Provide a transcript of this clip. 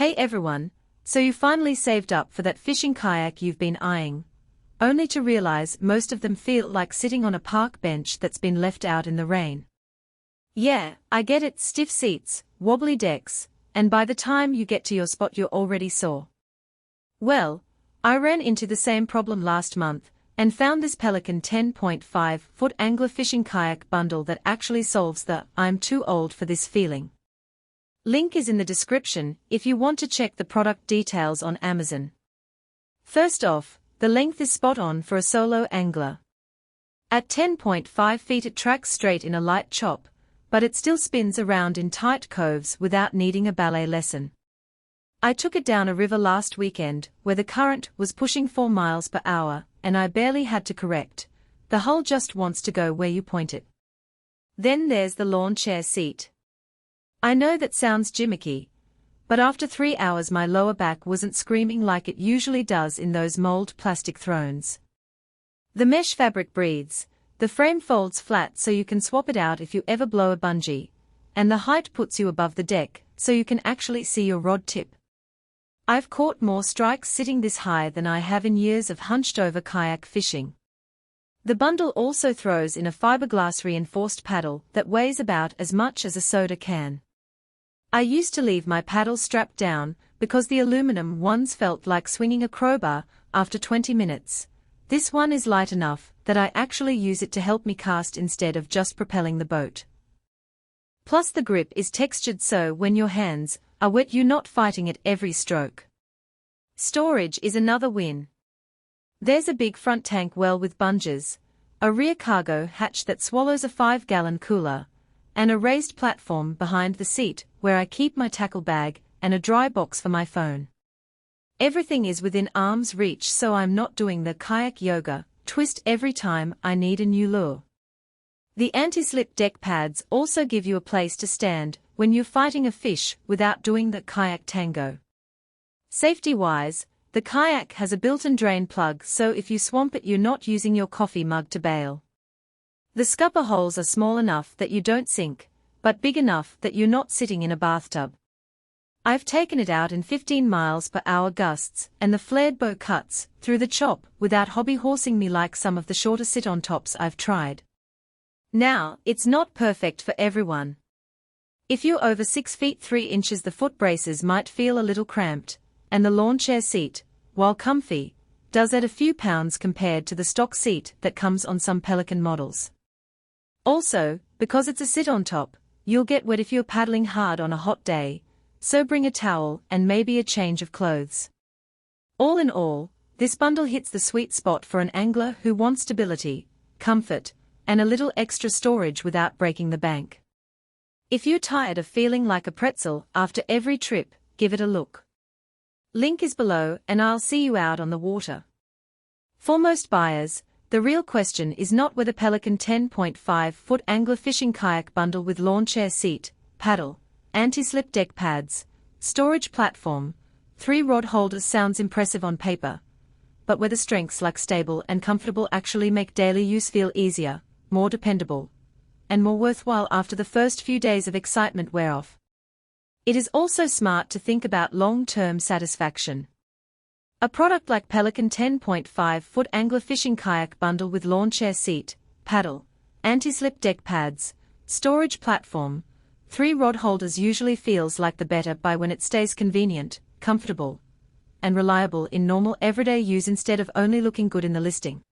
Hey everyone, so you finally saved up for that fishing kayak you've been eyeing, only to realize most of them feel like sitting on a park bench that's been left out in the rain. Yeah, I get it, stiff seats, wobbly decks, and by the time you get to your spot you're already sore. Well, I ran into the same problem last month, and found this Pelican 10.5 Angler Fishing Kayak Bundle that actually solves the "I'm too old for this" feeling. Link is in the description if you want to check the product details on Amazon. First off, the length is spot on for a solo angler. At 10.5 feet it tracks straight in a light chop, but it still spins around in tight coves without needing a ballet lesson. I took it down a river last weekend where the current was pushing 4 miles per hour, and I barely had to correct. The hull just wants to go where you point it. Then there's the Lawnchair seat. I know that sounds gimmicky, but after 3 hours my lower back wasn't screaming like it usually does in those mold plastic thrones. The mesh fabric breathes, the frame folds flat so you can swap it out if you ever blow a bungee, and the height puts you above the deck so you can actually see your rod tip. I've caught more strikes sitting this high than I have in years of hunched-over kayak fishing. The bundle also throws in a fiberglass reinforced paddle that weighs about as much as a soda can. I used to leave my paddle strapped down because the aluminum ones felt like swinging a crowbar after 20 minutes. This one is light enough that I actually use it to help me cast instead of just propelling the boat. Plus the grip is textured so when your hands are wet you're not fighting at every stroke. Storage is another win. There's a big front tank well with bungees, a rear cargo hatch that swallows a 5-gallon cooler, and a raised platform behind the seat where I keep my tackle bag and a dry box for my phone. Everything is within arm's reach so I'm not doing the kayak yoga twist every time I need a new lure. The anti-slip deck pads also give you a place to stand when you're fighting a fish without doing the kayak tango. Safety-wise, the kayak has a built-in drain plug so if you swamp it you're not using your coffee mug to bail. The scupper holes are small enough that you don't sink, but big enough that you're not sitting in a bathtub. I've taken it out in 15 miles per hour gusts and the flared bow cuts through the chop without hobby horsing me like some of the shorter sit-on tops I've tried. Now, it's not perfect for everyone. If you're over 6 feet 3 inches the foot braces might feel a little cramped, and the Lawnchair seat, while comfy, does add a few pounds compared to the stock seat that comes on some Pelican models. Also, because it's a sit-on top, you'll get wet if you're paddling hard on a hot day, so bring a towel and maybe a change of clothes. All in all, this bundle hits the sweet spot for an angler who wants stability, comfort, and a little extra storage without breaking the bank. If you're tired of feeling like a pretzel after every trip, give it a look. Link is below and I'll see you out on the water. For most buyers, the real question is not whether Pelican 10.5 Angler Fishing Kayak Bundle with Lawnchair seat, paddle, anti-slip deck pads, storage platform, 3 rod holders sounds impressive on paper, but whether strengths like stable and comfortable actually make daily use feel easier, more dependable, and more worthwhile after the first few days of excitement wear off. It is also smart to think about long-term satisfaction. A product like Pelican 10.5 Angler Fishing Kayak Bundle with Lawnchair seat, paddle, anti-slip deck pads, storage platform, 3 rod holders usually feels like the better buy when it stays convenient, comfortable, and reliable in normal everyday use instead of only looking good in the listing.